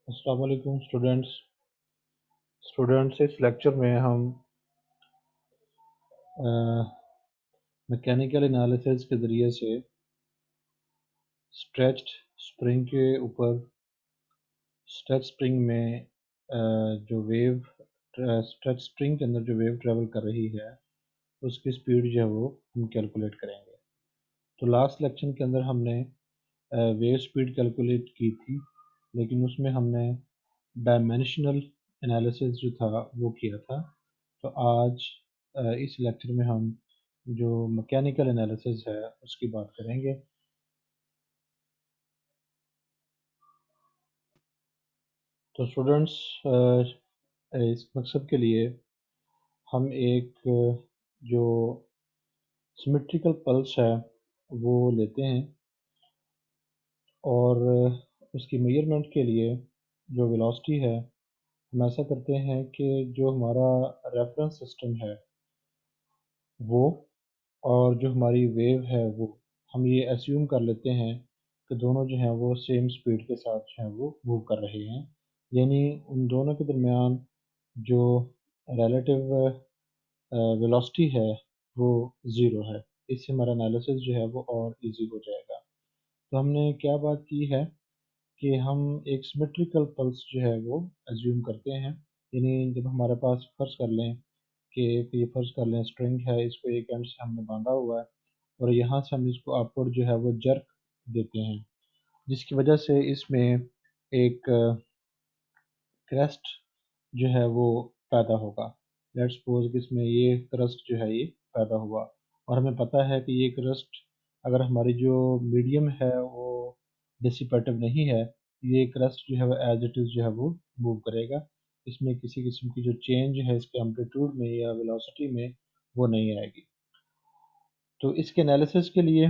अस्सलाम वालेकुम स्टूडेंट्स इस लेक्चर में हम मैकेनिकल एनालिसिस के ज़रिए से स्ट्रेच्ड स्प्रिंग के ऊपर स्ट्रेच स्प्रिंग में जो वेव स्ट्रेच स्प्रिंग के अंदर जो वेव ट्रेवल कर रही है उसकी स्पीड जो है वो हम कैलकुलेट करेंगे। तो लास्ट लेक्चर के अंदर हमने वेव स्पीड कैलकुलेट की थी, लेकिन उसमें हमने डायमेंशनल एनालिसिस जो था वो किया था। तो आज इस लेक्चर में हम जो मैकेनिकल एनालिसिस है उसकी बात करेंगे। तो स्टूडेंट्स, इस मकसद के लिए हम एक जो सिमेट्रिकल पल्स है वो लेते हैं और उसकी मेजरमेंट के लिए जो वेलोसिटी है हम ऐसा करते हैं कि जो हमारा रेफरेंस सिस्टम है वो और जो हमारी वेव है वो हम ये एज्यूम कर लेते हैं कि दोनों जो हैं वो सेम स्पीड के साथ जो हैं वो मूव कर रहे हैं, यानी उन दोनों के दरमियान जो रिलेटिव वेलोसिटी है वो ज़ीरो है। इससे हमारा एनालिसिस जो है वो और इजी हो जाएगा। तो हमने क्या बात की है कि हम एक सिमेट्रिकल पल्स जो है वो एज्यूम करते हैं, यानी जब हमारे पास फर्ज कर लें कि ये फर्ज कर लें स्ट्रिंग है, इसको एक एंड से हमने बांधा हुआ है और यहाँ से हम इसको अपवर्ड जो है वो जर्क देते हैं, जिसकी वजह से इसमें एक क्रस्ट जो है वो पैदा होगा। लेट्स सपोज कि इसमें ये क्रस्ट जो है ये पैदा हुआ और हमें पता है कि ये क्रस्ट अगर हमारी जो मीडियम है वो डिसिपेटिव नहीं है, ये क्रस्ट जो है वो एज इट इज़ जो है वो मूव करेगा। इसमें किसी किस्म की जो चेंज है इसके एम्पलीट्यूड में या वेलोसिटी में वो नहीं आएगी। तो इसके एनालिसिस के लिए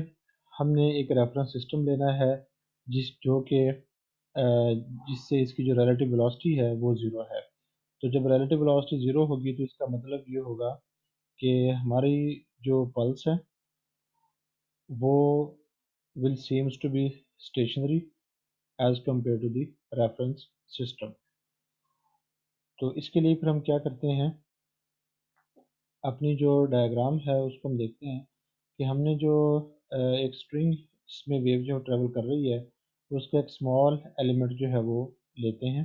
हमने एक रेफरेंस सिस्टम लेना है जो कि जिससे इसकी जो रिलेटिव वेलोसिटी है वो ज़ीरो है। तो जब रिलेटिव वेलोसिटी ज़ीरो होगी तो इसका मतलब ये होगा कि हमारी जो पल्स है वो will seems to be stationary as compare to the reference system. तो इसके लिए फिर हम क्या करते हैं, अपनी जो डायग्राम है उसको हम देखते हैं कि हमने जो एक स्ट्रिंग जिसमें वेव जो ट्रेवल कर रही है तो उसका एक स्मॉल एलिमेंट जो है वो लेते हैं।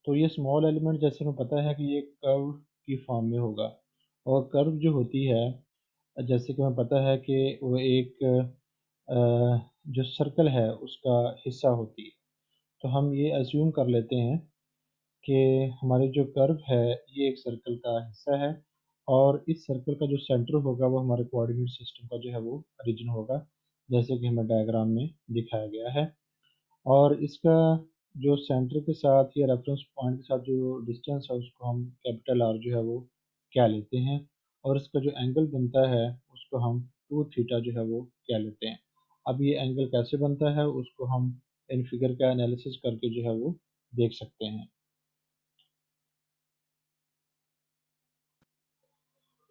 तो ये स्मॉल एलिमेंट जैसे हमें पता है कि ये कर्व की फॉर्म में होगा और कर्व जो होती है जैसे कि हमें पता है कि वो एक जो सर्कल है उसका हिस्सा होती है। तो हम ये अज्यूम कर लेते हैं कि हमारी जो कर्व है ये एक सर्कल का हिस्सा है और इस सर्कल का जो सेंटर होगा वो हमारे कोऑर्डिनेट सिस्टम का जो है वो रीजन होगा, जैसे कि हमें डायग्राम में दिखाया गया है। और इसका जो सेंटर के साथ या रेफरेंस पॉइंट के साथ जो डिस्टेंस है उसको हम कैपिटल आर जो है वो क्या लेते हैं और इसका जो एंगल बनता है उसको हम टू थीटा जो है वो क्या लेते हैं। अब ये एंगल कैसे बनता है उसको हम इन फिगर का एनालिसिस करके जो है वो देख सकते हैं।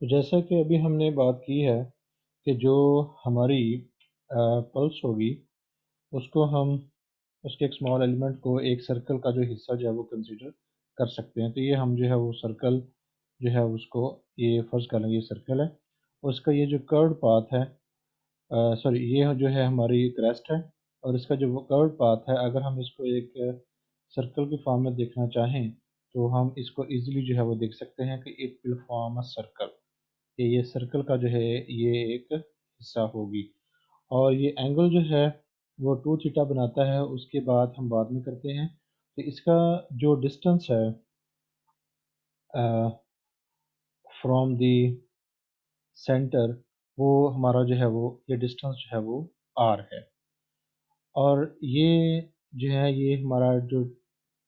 तो जैसा कि अभी हमने बात की है कि जो हमारी पल्स होगी उसको हम उसके एक स्मॉल एलिमेंट को एक सर्कल का जो हिस्सा जो है वो कंसीडर कर सकते हैं। तो ये हम जो है वो सर्कल जो है उसको ये फर्ज कर लेंगे, ये सर्कल है। उसका ये जो कर्व पाथ है, सॉरी ये जो है हमारी क्रेस्ट है और इसका जो कर्व पाथ है अगर हम इसको एक सर्कल की फॉर्म में देखना चाहें तो हम इसको इजीली जो है वो देख सकते हैं कि it will form a circle, ये सर्कल का जो है ये एक हिस्सा होगी। और ये एंगल जो है वो टू थीटा बनाता है, उसके बाद हम बाद में करते हैं। तो इसका जो डिस्टेंस है फ्रॉम द सेंटर वो हमारा जो है वो ये डिस्टेंस जो है वो आर है। और ये जो है ये हमारा जो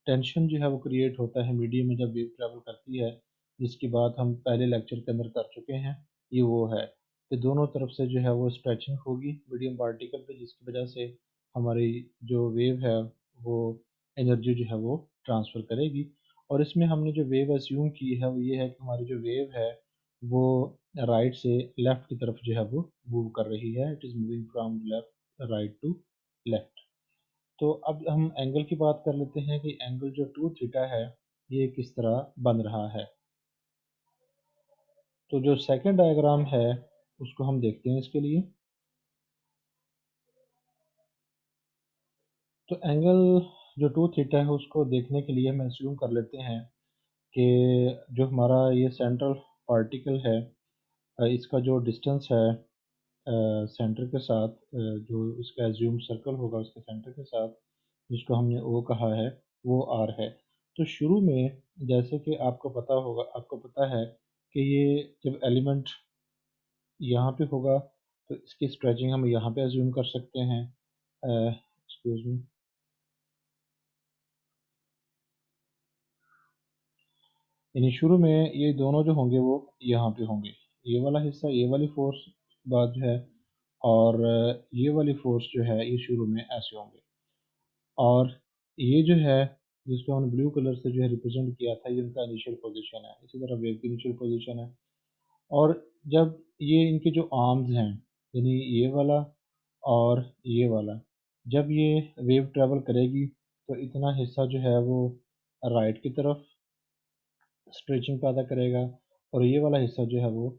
टेंशन जो है वो क्रिएट होता है मीडियम में जब वेव ट्रैवल करती है, जिसकी बात हम पहले लेक्चर के अंदर कर चुके हैं। ये वो है कि दोनों तरफ से जो है वो स्ट्रेचिंग होगी मीडियम पार्टिकल पे, जिसकी वजह से हमारी जो वेव है वो एनर्जी जो है वो ट्रांसफ़र करेगी। और इसमें हमने जो वेव अस्यूम की है वो ये है कि हमारी जो वेव है वो राइट से लेफ़्ट की तरफ जो है वो मूव कर रही है। It is moving from left right to left. तो अब हम एंगल की बात कर लेते हैं कि एंगल जो 2 थीटा है ये किस तरह बन रहा है। तो जो सेकंड डायग्राम है उसको हम देखते हैं इसके लिए। तो एंगल जो 2 थीटा है उसको देखने के लिए हम एज्यूम कर लेते हैं कि जो हमारा ये सेंट्रल पार्टिकल है इसका जो डिस्टेंस है सेंटर के साथ जो इसका एज्यूम सर्कल होगा उसके सेंटर के साथ जिसको हमने ओ कहा है वो आर है। तो शुरू में जैसे कि आपको पता है कि ये जब एलिमेंट यहाँ पे होगा तो इसकी स्ट्रेचिंग हम यहाँ पे एज्यूम कर सकते हैं। एक्सक्यूज मी, यानी शुरू में ये दोनों जो होंगे वो यहाँ पे होंगे, ये वाला हिस्सा ये वाली फोर्स बात जो है, और ये वाली फोर्स जो है ये शुरू में ऐसे होंगे। और ये जो है जिसको हमने ब्लू कलर से जो है रिप्रेजेंट किया था ये उनका इनिशियल पोजीशन है, इसी तरह वेव की इनिशियल पोजीशन है। और जब ये इनके जो आर्म्स हैं यानी ये वाला और ये वाला, जब ये वेव ट्रेवल करेगी तो इतना हिस्सा जो है वो राइट की तरफ स्ट्रेचिंग पैदा करेगा और ये वाला हिस्सा जो है वो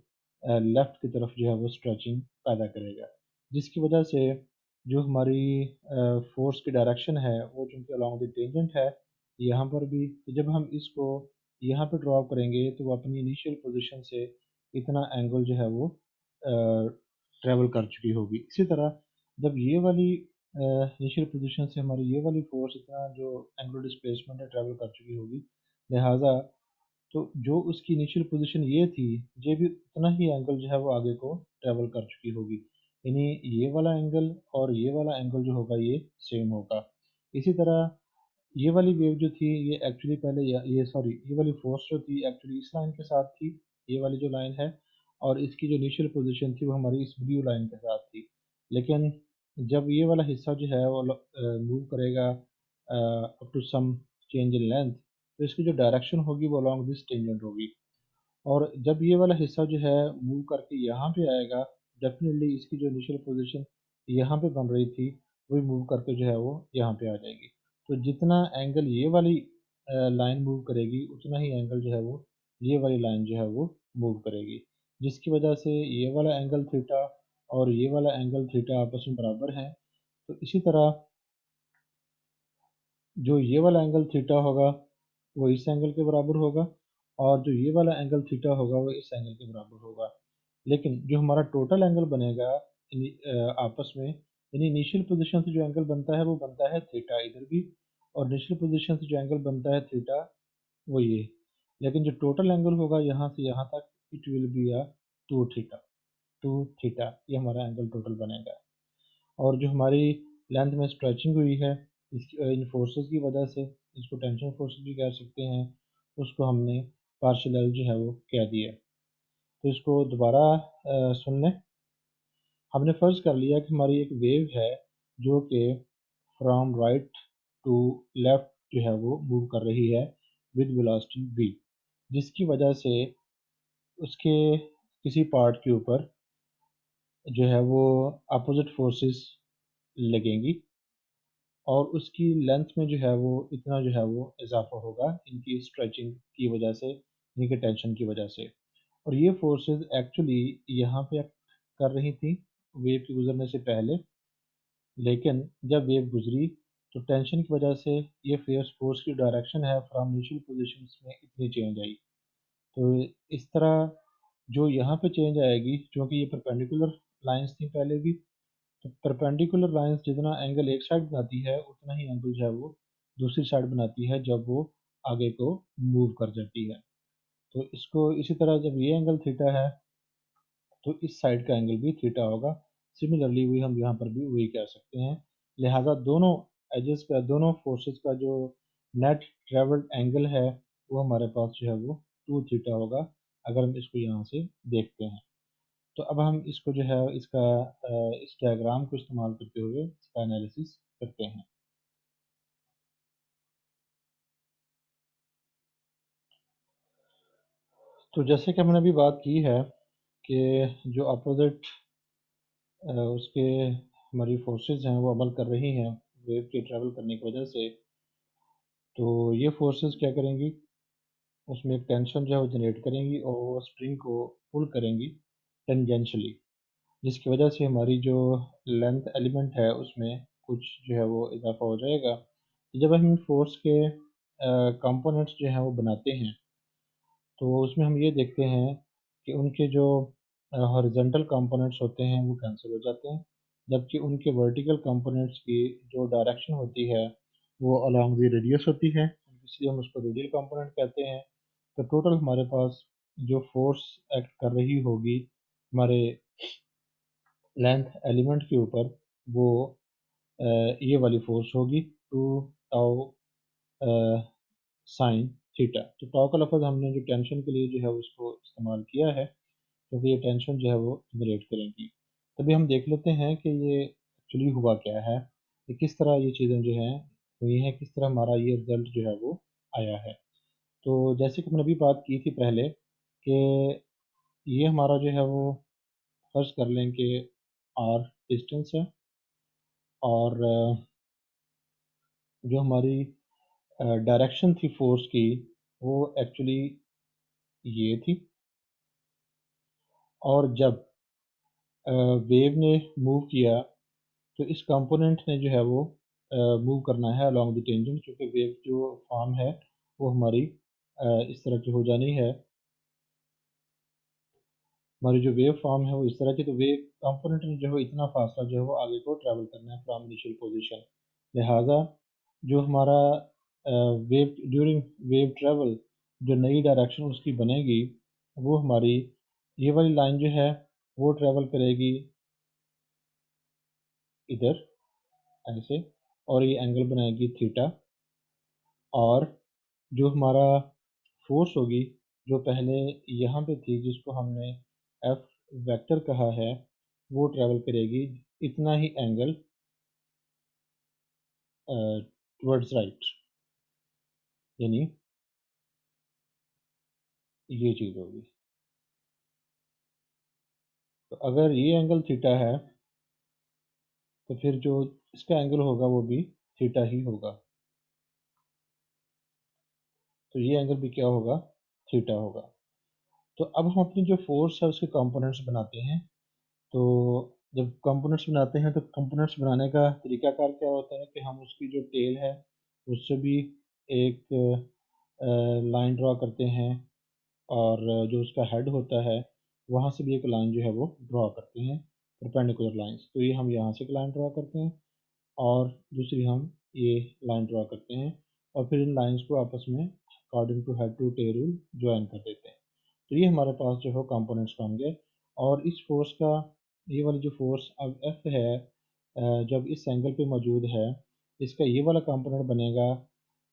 लेफ्ट की तरफ जो है वो स्ट्रेचिंग पैदा करेगा, जिसकी वजह से जो हमारी फोर्स की डायरेक्शन है वो चूँकि अलॉन्ग द टेंजेंट है यहाँ पर भी, तो जब हम इसको यहाँ पे ड्रॉ करेंगे तो वो अपनी इनिशियल पोजीशन से इतना एंगल जो है वो ट्रेवल कर चुकी होगी। इसी तरह जब ये वाली इनिशियल पोजीशन से हमारी ये वाली फोर्स इतना जो एंगुलर डिस्प्लेसमेंट है ट्रेवल कर चुकी होगी, लिहाजा तो जो उसकी इनिशियल पोजीशन ये थी ये भी उतना ही एंगल जो है वो आगे को ट्रेवल कर चुकी होगी, यानी ये वाला एंगल और ये वाला एंगल जो होगा ये सेम होगा। इसी तरह ये वाली वेव जो थी ये एक्चुअली पहले ये सॉरी ये वाली फोर्स जो थी एक्चुअली इस लाइन के साथ थी, ये वाली जो लाइन है, और इसकी जो इनिशियल पोजीशन थी वो हमारी इस ब्लू लाइन के साथ थी। लेकिन जब ये वाला हिस्सा जो है वो मूव करेगा up to some change in length तो इसकी जो डायरेक्शन होगी वो अलॉन्ग दिस टेंजेंट होगी। और जब ये वाला हिस्सा जो है मूव करके यहाँ पे आएगा, डेफिनेटली इसकी जो इनिशियल पोजीशन यहाँ पे बन रही थी वही मूव करके जो है वो यहाँ पे आ जाएगी। तो जितना एंगल ये वाली लाइन मूव करेगी उतना ही एंगल जो है वो ये वाली लाइन जो है वो मूव करेगी, जिसकी वजह से ये वाला एंगल थीटा और ये वाला एंगल थीटा आपस में बराबर हैं। तो इसी तरह जो ये वाला एंगल थीटा होगा वो इस एंगल के बराबर होगा और जो ये वाला एंगल थीटा होगा वो इस एंगल के बराबर होगा। लेकिन जो हमारा टोटल एंगल बनेगा आपस में, यानी इनिशियल पोजीशन से जो एंगल बनता है वो बनता है थीटा इधर भी, और इनिशियल पोजीशन से जो एंगल बनता है थीटा वो ये, लेकिन जो टोटल एंगल होगा यहाँ से यहाँ तक it will be a two theta, two theta ये हमारा एंगल टोटल बनेगा। और जो हमारी लेंथ में स्ट्रेचिंग हुई है इन फोर्सेस की वजह से, इसको टेंशन फोर्स भी कह सकते हैं, उसको हमने पार्शियल एल जो है वो कह दिया। तो इसको दोबारा सुन लें। हमने फ़र्ज़ कर लिया कि हमारी एक वेव है जो कि फ्रॉम राइट टू लेफ्ट जो है वो मूव कर रही है विद वेलोसिटी v, जिसकी वजह से उसके किसी पार्ट के ऊपर जो है वो अपोजिट फोर्सेस लगेंगी और उसकी लेंथ में जो है वो इतना जो है वो इजाफा होगा इनकी स्ट्रेचिंग की वजह से, इनके टेंशन की वजह से। और ये फोर्सेस एक्चुअली यहाँ पे कर रही थी वेव के गुजरने से पहले, लेकिन जब वेव गुजरी तो टेंशन की वजह से ये फोर्स की डायरेक्शन है फ्रॉम इनिशियल पोजीशन में इतनी चेंज आई। तो इस तरह जो यहाँ पे चेंज आएगी क्योंकि ये परपेंडिकुलर लाइंस थी पहले भी, तो परपेंडिकुलर लाइंस जितना एंगल एक साइड बनाती है उतना ही एंगल जो है वो दूसरी साइड बनाती है जब वो आगे को मूव कर जाती है। तो इसको इसी तरह जब ये एंगल थीटा है तो इस साइड का एंगल भी थीटा होगा। सिमिलरली वही हम यहाँ पर भी वही कह सकते हैं। लिहाजा दोनों एजेस का दोनों फोर्सेस का जो नेट ट्रेवल्ड एंगल है वो हमारे पास जो है वो टू थीटा होगा अगर हम इसको यहाँ से देखते हैं। तो अब हम इसको जो है इसका इस डायग्राम को इस्तेमाल करते हुए इसका एनालिसिस करते हैं। तो जैसे कि हमने अभी बात की है कि जो अपोजिट उसके हमारी फोर्सेस हैं वो अमल कर रही हैं वेव के ट्रैवल करने की वजह से, तो ये फोर्सेस क्या करेंगी, उसमें एक टेंशन जो है वो जनरेट करेंगी और वो स्प्रिंग को पुल करेंगी टेंजेंशली, जिसकी वजह से हमारी जो लेंथ एलिमेंट है उसमें कुछ जो है वो इजाफा हो जाएगा। जब हम फोर्स के कंपोनेंट्स जो हैं वो बनाते हैं, तो उसमें हम ये देखते हैं कि उनके जो हॉरिजॉन्टल कंपोनेंट्स होते हैं वो कैंसिल हो जाते हैं, जबकि उनके वर्टिकल कंपोनेंट्स की जो डायरेक्शन होती है वो अलोंग द रेडियस होती है, इसलिए हम उसको रेडियल कंपोनेंट कहते हैं। तो टोटल हमारे पास जो फोर्स एक्ट कर रही होगी हमारे लेंथ एलिमेंट के ऊपर, वो ये वाली फोर्स होगी 2 टाउ साइन थीटा। तो टाउ का लफ्ज़ हमने जो टेंशन के लिए जो है उसको इस्तेमाल किया है, क्योंकि ये टेंशन जो है वो जनरेट करेंगी। तभी हम देख लेते हैं कि ये एक्चुअली हुआ क्या है, कि किस तरह ये चीज़ें जो हैं हुई हैं, किस तरह हमारा ये रिजल्ट जो है वो आया है। तो जैसे कि मैंने अभी बात की थी पहले, कि ये हमारा जो है वो फर्ज कर लें कि आर डिस्टेंस है, और जो हमारी डायरेक्शन थी फोर्स की वो एक्चुअली ये थी, और जब वेव ने मूव किया तो इस कंपोनेंट ने जो है वो मूव करना है अलोंग द टेंजेंट, क्योंकि वेव जो फॉर्म है वो हमारी इस तरह की हो जानी है। हमारी जो वेव फॉर्म है वो इस तरह की, तो वेव कंपोनेंट ने जो है इतना फासला जो है वो आगे को ट्रैवल करना है फ्रॉम इनिशियल पोजीशन। लिहाजा जो हमारा वेव ड्यूरिंग वेव ट्रैवल जो नई डायरेक्शन उसकी बनेगी, वो हमारी ये वाली लाइन जो है वो ट्रैवल करेगी इधर ऐसे, और ये एंगल बनाएगी थीटा। और जो हमारा फोर्स होगी जो पहले यहाँ पे थी, जिसको हमने एफ वेक्टर कहा है, वो ट्रेवल करेगी इतना ही एंगल टुवर्ड्स राइट, यानी ये चीज़ होगी। तो अगर ये एंगल थीटा है तो फिर जो इसका एंगल होगा वो भी थीटा ही होगा, तो ये एंगल भी क्या होगा, थीटा होगा। तो अब हम अपनी जो फोर्स है उसके कंपोनेंट्स बनाते हैं। तो जब कंपोनेंट्स बनाते हैं तो कंपोनेंट्स बनाने का तरीकाकार क्या होता है कि हम उसकी जो टेल है उससे भी एक लाइन ड्रा करते हैं, और जो उसका हेड होता है वहाँ से भी एक लाइन जो है वो ड्रा करते हैं, परपेंडिकुलर लाइंस। तो ये हम यहाँ से एक लाइन ड्रा करते हैं और दूसरी हम ये लाइन ड्रा करते हैं, और फिर इन लाइंस को आपस में according to head to tail rule join कर देते हैं। तो ये हमारे पास जो है कंपोनेंट्स बन गए। और इस फोर्स का ये वाली जो फोर्स अब एफ है, जब इस एंगल पे मौजूद है, इसका ये वाला कंपोनेंट बनेगा,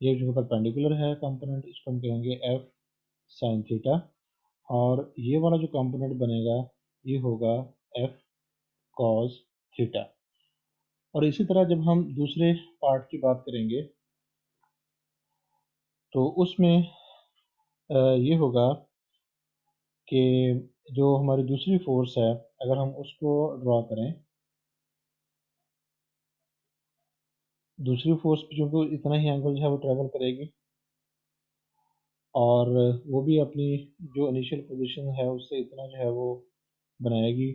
ये जो परपेंडिकुलर है कंपोनेंट, इसको हम कहेंगे एफ साइन थीटा। और ये वाला जो कंपोनेंट बनेगा ये होगा एफ कॉस थीटा। और इसी तरह जब हम दूसरे पार्ट की बात करेंगे तो उसमें ये होगा कि जो हमारी दूसरी फोर्स है, अगर हम उसको ड्रॉ करें, दूसरी फोर्स जो कि इतना ही एंगल जो है वो ट्रेवल करेगी, और वो भी अपनी जो इनिशियल पोजीशन है उससे इतना जो है वो बनाएगी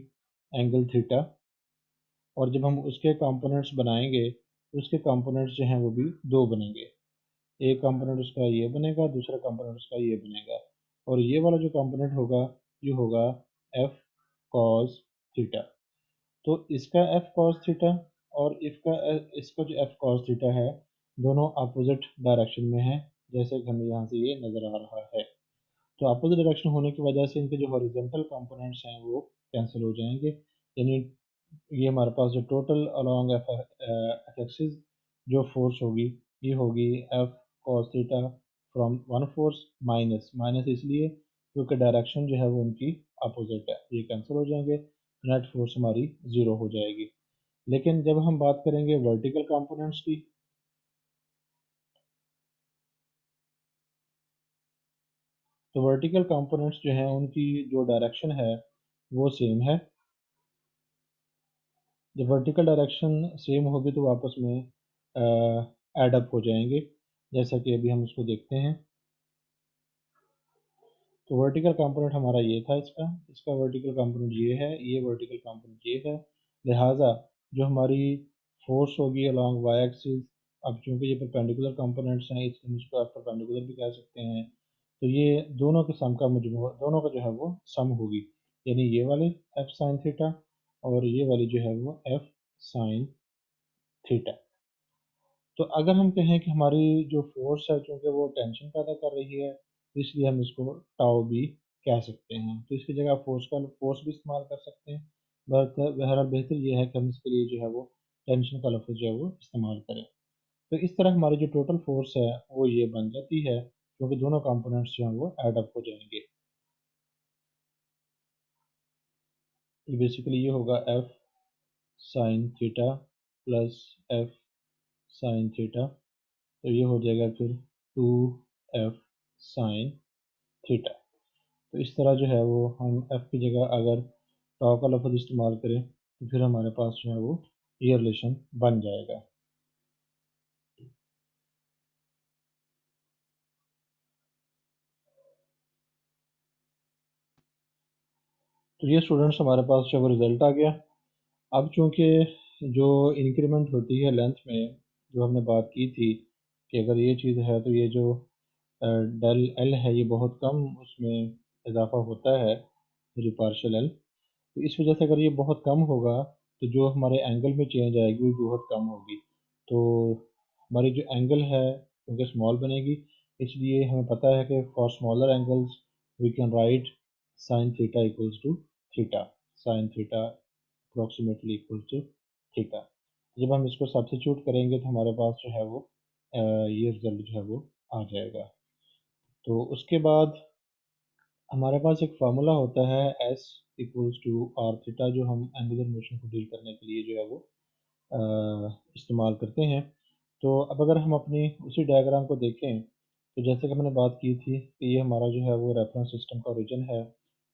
एंगल थीटा। और जब हम उसके कंपोनेंट्स बनाएंगे तो उसके कंपोनेंट्स जो हैं वो भी दो बनेंगे, एक कंपोनेंट उसका ये बनेगा, दूसरा कंपोनेंट उसका ये बनेगा। और ये वाला जो कंपोनेंट होगा ये होगा एफ कॉस थीटा। तो इसका एफ कॉस थीटा और इसका जो एफ कॉस थीटा है, दोनों अपोजिट डायरेक्शन में है, जैसे कि हमें यहाँ से ये नज़र आ रहा है। तो अपोजिट डायरेक्शन होने की वजह से इनके जो हॉरिजॉन्टल कंपोनेंट्स हैं वो कैंसिल हो जाएंगे, यानी ये हमारे पास जो टोटल अलोंग एफ एक्सिस जो फोर्स होगी ये होगी F cos theta from one force minus minus, इसलिए क्योंकि डायरेक्शन जो है वो उनकी अपोजिट है, ये कैंसिल हो जाएंगे, नेट फोर्स हमारी ज़ीरो हो जाएगी। लेकिन जब हम बात करेंगे वर्टिकल कंपोनेंट्स की, तो वर्टिकल कंपोनेंट्स जो हैं उनकी जो डायरेक्शन है वो सेम है। जब वर्टिकल डायरेक्शन सेम होगी तो आपस में एड अप हो जाएंगे, जैसा कि अभी हम उसको देखते हैं। तो वर्टिकल कंपोनेंट हमारा ये था, इसका इसका वर्टिकल कंपोनेंट ये है, ये वर्टिकल कंपोनेंट ये है। लिहाजा जो हमारी फोर्स होगी अलॉन्ग वाई एक्सिस, अब चूंकि ये परपेंडिकुलर कंपोनेंट्स हैं इसलिए हम इसको एफ परपेंडिकुलर भी कह सकते हैं। तो ये दोनों के सम का मजमू, दोनों का जो है वो सम होगी, यानी ये वाले एफ साइन थीटा और ये वाली जो है वो एफ साइन थीटा। तो अगर हम कहें कि हमारी जो फोर्स है चूंकि वो टेंशन पैदा कर रही है, तो इसलिए हम इसको टाउ भी कह सकते हैं। तो इसकी जगह फोर्स भी इस्तेमाल कर सकते हैं, बहरहाल बेहतर ये है कि हम इसके लिए जो है वो टेंशन का लफ्ज़ जो है वो इस्तेमाल करें। तो इस तरह हमारी जो टोटल फोर्स है वो ये बन जाती है, क्योंकि दोनों कंपोनेंट्स जो हैं वो एड अप हो जाएंगे। ये बेसिकली ये होगा F sine theta plus F sine theta, तो ये हो जाएगा फिर 2f साइन थीटा। तो इस तरह जो है वो हम f की जगह अगर टॉ का लफ्ज़ इस्तेमाल करें तो फिर हमारे पास जो है वो ये रिलेशन बन जाएगा। तो ये स्टूडेंट्स हमारे पास जो है वो रिज़ल्ट आ गया। अब चूंकि जो इंक्रीमेंट होती है लेंथ में, जो हमने बात की थी कि अगर ये चीज़ है तो ये जो डेल एल है ये बहुत कम उसमें इजाफा होता है, मेरी पार्शल एल। तो इस वजह से अगर ये बहुत कम होगा तो जो हमारे एंगल में चेंज आएगी वो बहुत कम होगी। तो हमारी जो एंगल है क्योंकि स्मॉल बनेगी, इसलिए हमें पता है कि for smaller angles we can write sine theta equals to theta, sine theta approximately equals to theta. जब हम इसको सब्स्टिट्यूट करेंगे तो हमारे पास जो है वो ये रिजल्ट जो है वो आ जाएगा। तो उसके बाद हमारे पास एक फार्मूला होता है S equals to R theta, जो हम एंगुलर मोशन को डील करने के लिए जो है वो इस्तेमाल करते हैं। तो अब अगर हम अपनी उसी डायग्राम को देखें तो जैसे कि मैंने बात की थी कि ये हमारा जो है वो रेफरेंस सिस्टम का ओरिजिन है,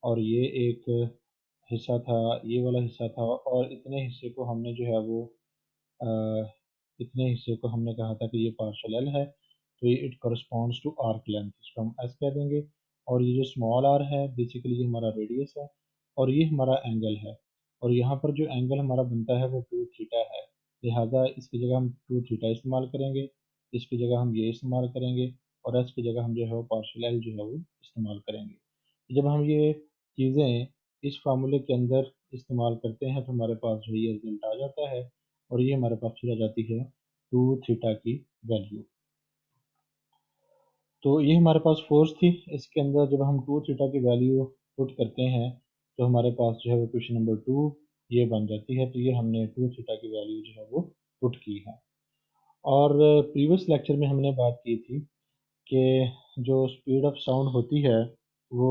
और ये एक हिस्सा था, ये वाला हिस्सा था, और इतने हिस्से को हमने जो है वो अ, इतने हिस्से को हमने कहा था कि ये पार्शल एल है, तो ये it corresponds to arc length, इसको हम एस कह देंगे। और ये जो स्मॉल आर है बेसिकली ये हमारा रेडियस है, और ये हमारा एंगल है, और यहाँ पर जो एंगल हमारा बनता है वो टू थीटा है। लिहाजा इसकी जगह हम टू थीटा इस्तेमाल करेंगे, इसकी जगह हम ये इस्तेमाल करेंगे, और एस की जगह हम जो है वो पार्शल एल जो है वो इस्तेमाल करेंगे। जब हम ये चीज़ें इस फार्मूले के अंदर इस्तेमाल करते हैं तो हमारे पास जो ये रिजल्ट आ जाता है, और ये हमारे पास फिर आ जाती है टू थीटा की वैल्यू। तो ये हमारे पास फोर्स थी, इसके अंदर जब हम टू थीटा की वैल्यू पुट करते हैं तो हमारे पास जो है वो क्वेश्चन नंबर टू ये बन जाती है। तो ये हमने टू थीटा की वैल्यू जो है वो पुट की है। और प्रीवियस लेक्चर में हमने बात की थी कि जो स्पीड ऑफ साउंड होती है वो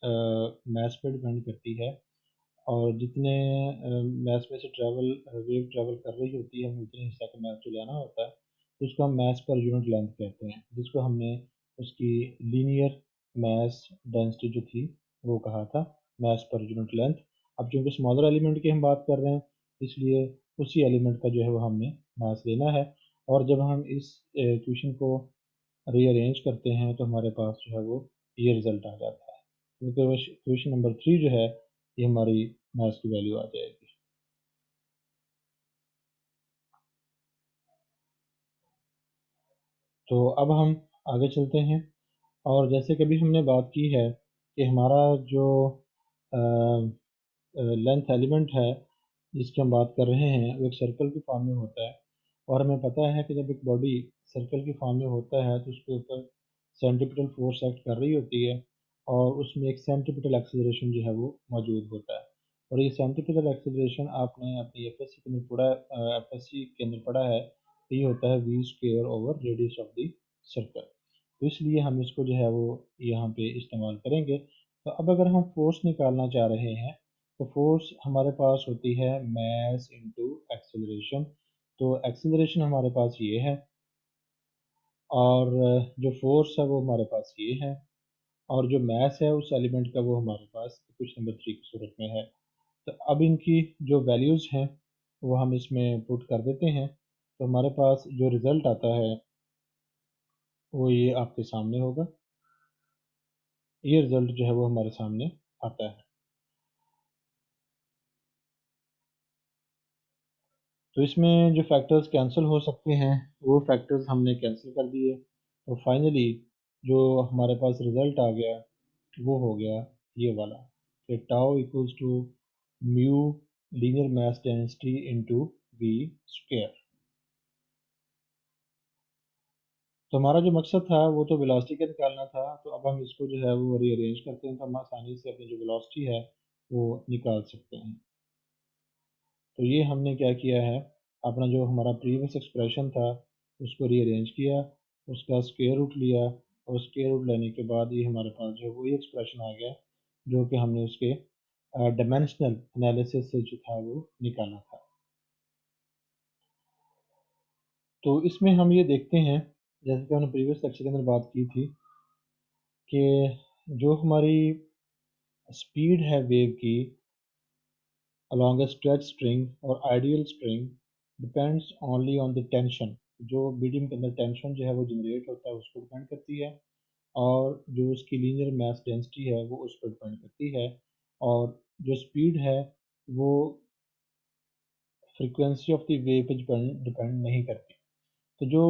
मैस पे डिपेंड करती है, और जितने मैस में से वेव ट्रैवल कर रही होती है हमें उतने हिस्सा का मैस जो लेना होता है, तो उसको हम मैस पर यूनिट लेंथ कहते हैं, जिसको हमने उसकी लीनियर मैस डेंसिटी जो थी वो कहा था मैस पर यूनिट लेंथ। अब चूंकि स्मॉलर एलिमेंट की हम बात कर रहे हैं इसलिए उसी एलिमेंट का जो है वो हमने मैस लेना है। और जब हम इस इक्वेशन को रीअरेंज करते हैं तो हमारे पास जो है वो ये रिजल्ट आ जाता है, क्योंकि क्वेश्चन नंबर थ्री जो है ये हमारी मैथ्स की वैल्यू आ जाएगी। तो अब हम आगे चलते हैं, और जैसे कि अभी हमने बात की है कि हमारा जो लेंथ एलिमेंट है जिसकी हम बात कर रहे हैं वो एक सर्कल की फॉर्म में होता है, और हमें पता है कि जब एक बॉडी सर्कल की फॉर्म में होता है तो उसके ऊपर सेंट्रीपिटल फोर्स एक्ट कर रही होती है, और उसमें एक सेंट्रीपिटल एक्सेलरेशन जो है वो मौजूद होता है। और ये सेंट्रीपिटल एक्सेलरेशन आपने अपनी एफएससी के अंदर पढ़ा, एफएससी के अंदर पढ़ा है, तो ये होता है v square over radius of the circle. तो इसलिए हम इसको जो है वो यहाँ पे इस्तेमाल करेंगे। तो अब अगर हम फोर्स निकालना चाह रहे हैं तो फोर्स हमारे पास होती है मैस इनटू एक्सेलरेशन। तो एक्सेलरेशन हमारे पास ये है, और जो फोर्स है वो हमारे पास ये है, और जो मैस है उस एलिमेंट का वो हमारे पास कुछ नंबर थ्री की सूरत में है। तो अब इनकी जो वैल्यूज़ हैं वो हम इसमें पुट कर देते हैं। तो हमारे पास जो रिज़ल्ट आता है वो ये आपके सामने होगा। ये रिज़ल्ट जो है वो हमारे सामने आता है। तो इसमें जो फैक्टर्स कैंसिल हो सकते हैं वो फैक्टर्स हमने कैंसिल कर दिए। तो फाइनली जो हमारे पास रिज़ल्ट आ गया वो हो गया ये वाला कि tau equals to mu linear mass density into v square. तो हमारा जो मकसद था वो तो वेलोसिटी का निकालना था। तो अब हम इसको जो है वो रीअरेंज करते हैं तो हम आसानी से अपनी जो वेलोसिटी है वो निकाल सकते हैं। तो ये हमने क्या किया है, अपना जो हमारा प्रीवियस एक्सप्रेशन था उसको रीअरेंज किया, उसका स्क्वायर रूट लिया और स्क्वायर रूट लेने के बाद ये हमारे पास जो वही एक्सप्रेशन आ गया जो कि हमने उसके डायमेंशनल एनालिसिस से जो था वो निकाला था। तो इसमें हम ये देखते हैं जैसे कि हमने प्रीवियस लेक्चर के अंदर बात की थी कि जो हमारी स्पीड है वेव की along a stretch string और ideal string depends only on the tension। जो मीडियम के अंदर टेंशन जो है वो जनरेट होता है उस पर डिपेंड करती है और जो उसकी लीनियर मास डेंसिटी है वो उस पर डिपेंड करती है और जो स्पीड है वो फ्रीक्वेंसी ऑफ द वेव पे डिपेंड नहीं करती। तो जो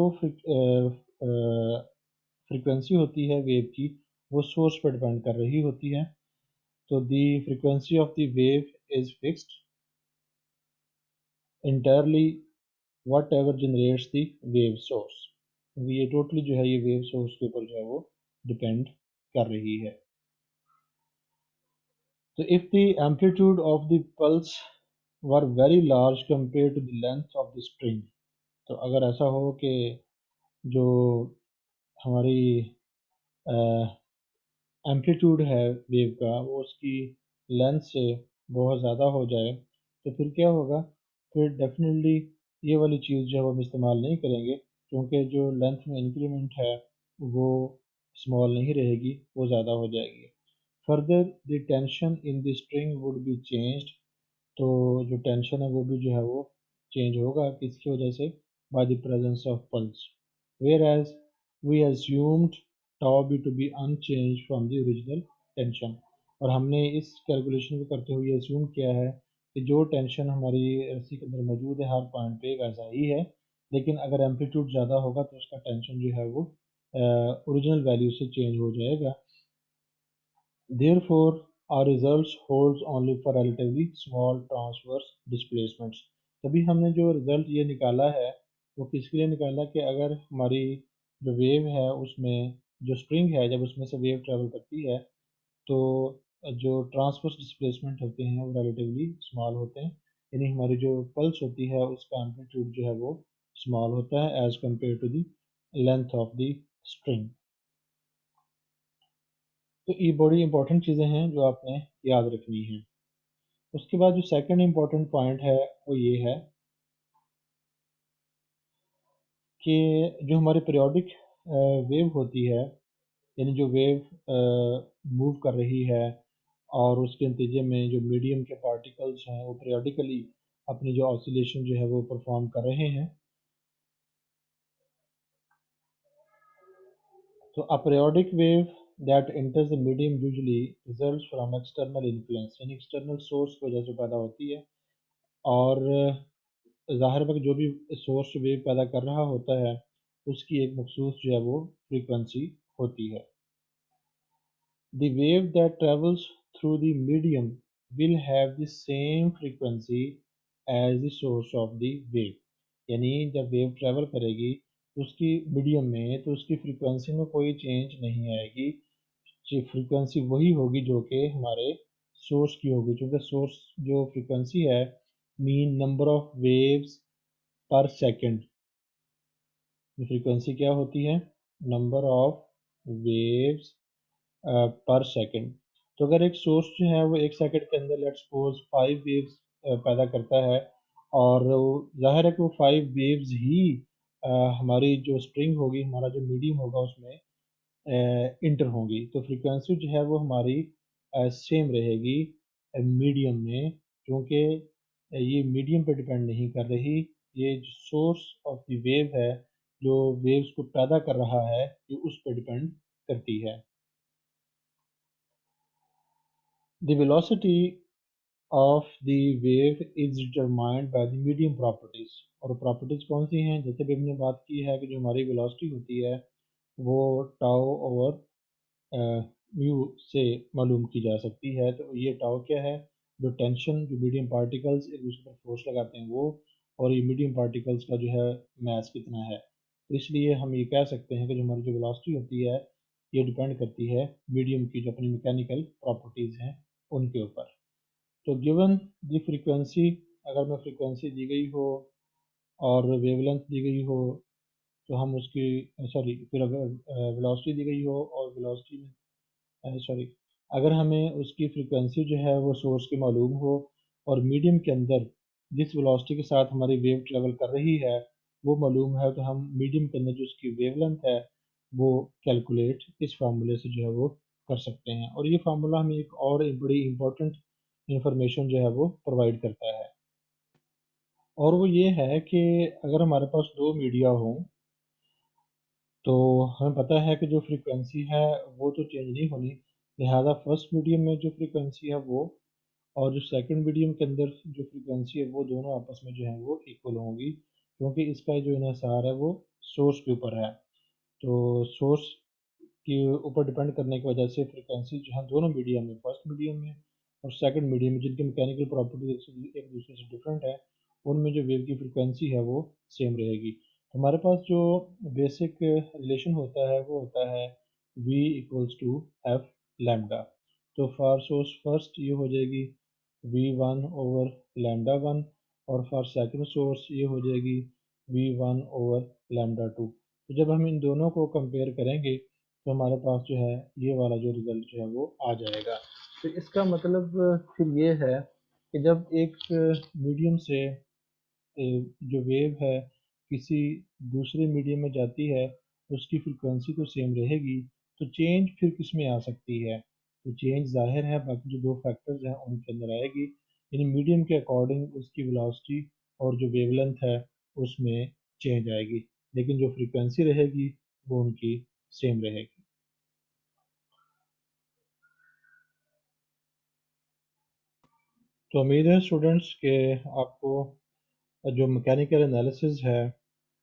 फ्रीक्वेंसी होती है वेव की वो सोर्स पर डिपेंड कर रही होती है। तो the frequency of the wave is fixed entirely whatever generates the wave source। ये टोटली जो है ये वेव सोर्स के ऊपर जो है वो डिपेंड कर रही है। तो if the amplitude of the pulse were very large compare to the length of the string. तो अगर ऐसा हो कि जो हमारी एम्पलीट्यूड है वेव का वो उसकी लेंथ से बहुत ज़्यादा हो जाए तो फिर क्या होगा, फिर डेफिनेटली ये वाली चीज़ जो है वो हम इस्तेमाल नहीं करेंगे क्योंकि जो लेंथ में इंक्रीमेंट है वो स्मॉल नहीं रहेगी, वो ज़्यादा हो जाएगी। Further the tension in the string would be changed. तो जो टेंशन है वो भी जो है वो चेंज होगा किसकी वजह से, by the presence of pulse, whereas we assumed tau be to be unchanged from the original tension. और हमने इस कैलकुलेशन को करते हुए एज्यूम किया है कि जो टेंशन हमारी रस्सी के अंदर मौजूद है हर पॉइंट पे वैसा ही है, लेकिन अगर एम्पलीट्यूड ज़्यादा होगा तो उसका टेंशन जो है वो ओरिजिनल वैल्यू से चेंज हो जाएगा। Therefore, our results holds only for relatively small transverse displacements। तभी हमने जो रिजल्ट ये निकाला है वो किसके लिए निकाला कि अगर हमारी जो वेव है उसमें जो स्ट्रिंग है जब उसमें से वेव ट्रेवल करती है तो जो ट्रांसवर्स डिस्प्लेसमेंट होते हैं वो रिलेटिवली स्मॉल होते हैं, यानी हमारी जो पल्स होती है उसका एम्पलीट्यूड जो है वो स्मॉल होता है as compare to the length of the string. तो ये बड़ी इंपॉर्टेंट चीज़ें हैं जो आपने याद रखनी है। उसके बाद जो सेकंड इंपॉर्टेंट पॉइंट है वो ये है कि जो हमारी पीरियोडिक वेव होती है, यानी जो वेव मूव कर रही है और उसके नतीजे में जो मीडियम के पार्टिकल्स हैं वो पीरियोडिकली अपनी जो ऑसिलेशन जो है वो परफॉर्म कर रहे हैं। तो a periodic wave that enters the medium usually results from external influence, यानी एक्सटर्नल सोर्स की वजह से पैदा होती है और ज़ाहिर है कि जो भी सोर्स वेव पैदा कर रहा होता है उसकी एक मखसूस जो है वो फ्रीक्वेंसी होती है। The wave that travels through the medium will have the same frequency as the source of the wave। यानी जब वेव ट्रैवल करेगी तो उसकी मीडियम में तो उसकी फ्रीक्वेंसी में कोई चेंज नहीं आएगी, फ्रीक्वेंसी वही होगी जो कि हमारे सोर्स की होगी, क्योंकि सोर्स जो फ्रीक्वेंसी है मीन नंबर ऑफ वेव्स पर सेकंड। फ्रीक्वेंसी क्या होती है, नंबर ऑफ वेव्स पर सेकंड। तो अगर एक सोर्स जो है वो एक सेकंड के अंदर लेट्स सपोज 5 वेव्स पैदा करता है और जाहिर है कि वो 5 वेव्स ही हमारी जो स्ट्रिंग होगी, हमारा जो मीडियम होगा उसमें इंटर होंगी, तो फ्रीक्वेंसी जो है वो हमारी सेम रहेगी मीडियम में, क्योंकि ये मीडियम पे डिपेंड नहीं कर रही, ये जो सोर्स ऑफ द वेव है, जो वेव्स को पैदा कर रहा है, ये उस पर डिपेंड करती है। The velocity of the wave is determined by the medium properties. और प्रॉपर्टीज कौन सी हैं? जैसे भी हमने बात की है कि जो हमारी वेलोसिटी होती है वो टाउ ओवर म्यू से मालूम की जा सकती है। तो ये टाउ क्या है? जो टेंशन, जो मीडियम पार्टिकल्स एक दूसरे पर फोर्स लगाते हैं वो, और ये मीडियम पार्टिकल्स का जो है मास कितना है। तो इसलिए हम ये कह सकते हैं कि जो हमारी जो वेलोसिटी होती है ये डिपेंड करती है मीडियम की जो अपनी मैकेनिकल प्रॉपर्टीज़ हैं उनके ऊपर। तो गिवन द फ्रीक्वेंसी, अगर मैं फ्रीक्वेंसी दी गई हो और वेवलेंथ दी गई हो, तो हम उसकी सॉरी फिर अगर वेलोसिटी दी गई हो और वेलोसिटी में सॉरी अगर हमें उसकी फ्रीक्वेंसी जो है वो सोर्स की मालूम हो और मीडियम के अंदर जिस वेलोसिटी के साथ हमारी वेव ट्रेवल कर रही है वो मालूम है, तो हम मीडियम के अंदर जो उसकी वेवलेंथ है वो कैलकुलेट इस फार्मूले से जो है वो कर सकते हैं। और ये फार्मूला हमें एक और एक बड़ी इंपॉर्टेंट इंफॉर्मेशन जो है वो प्रोवाइड करता है, और वो ये है कि अगर हमारे पास दो मीडिया हों तो हमें पता है कि जो फ्रीक्वेंसी है वो तो चेंज नहीं होनी, लिहाजा फर्स्ट मीडियम में जो फ्रीक्वेंसी है वो और जो सेकंड मीडियम के अंदर जो फ्रीक्वेंसी है वो दोनों आपस में जो है वो इक्वल होंगी, क्योंकि इसका जो इन्हिसार है वो सोर्स के ऊपर है। तो सोर्स के ऊपर डिपेंड करने की वजह से फ्रीक्वेंसी जो है दोनों मीडियम में, फर्स्ट मीडियम में और सेकंड मीडियम में, जिनकी मैकेनिकल प्रॉपर्टीज एक दूसरे से डिफरेंट है, उनमें जो वेव की फ्रीक्वेंसी है वो सेम रहेगी। हमारे पास जो बेसिक रिलेशन होता है वो होता है v equals to F lambda. तो फॉर सोर्स फर्स्ट ये हो जाएगी v1 ओवर लैम्डा वन, और फॉर सेकंड सोर्स ये हो जाएगी v1 ओवर लैम्डा टू। तो जब हम इन दोनों को कंपेयर करेंगे तो हमारे पास जो है ये वाला जो रिजल्ट जो है वो आ जाएगा। तो इसका मतलब फिर ये है कि जब एक मीडियम से जो वेव है किसी दूसरे मीडियम में जाती है उसकी फ्रिक्वेंसी तो सेम रहेगी, तो चेंज फिर किस में आ सकती है? तो चेंज जाहिर है बाकी जो दो फैक्टर्स हैं उनके अंदर आएगी, यानी मीडियम के अकॉर्डिंग उसकी वेलोसिटी और जो वेवलेंथ है उसमें चेंज आएगी, लेकिन जो फ्रीक्वेंसी रहेगी वो उनकी सेम रहेगी। तो उम्मीद है स्टूडेंट्स के आपको जो मैकेनिकल एनालिसिस है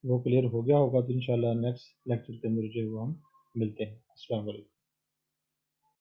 वो क्लियर हो गया होगा। तो इंशाल्लाह नेक्स्ट लेक्चर के अंदर जो है वो हम मिलते हैं। अस्सलाम वालेकुम।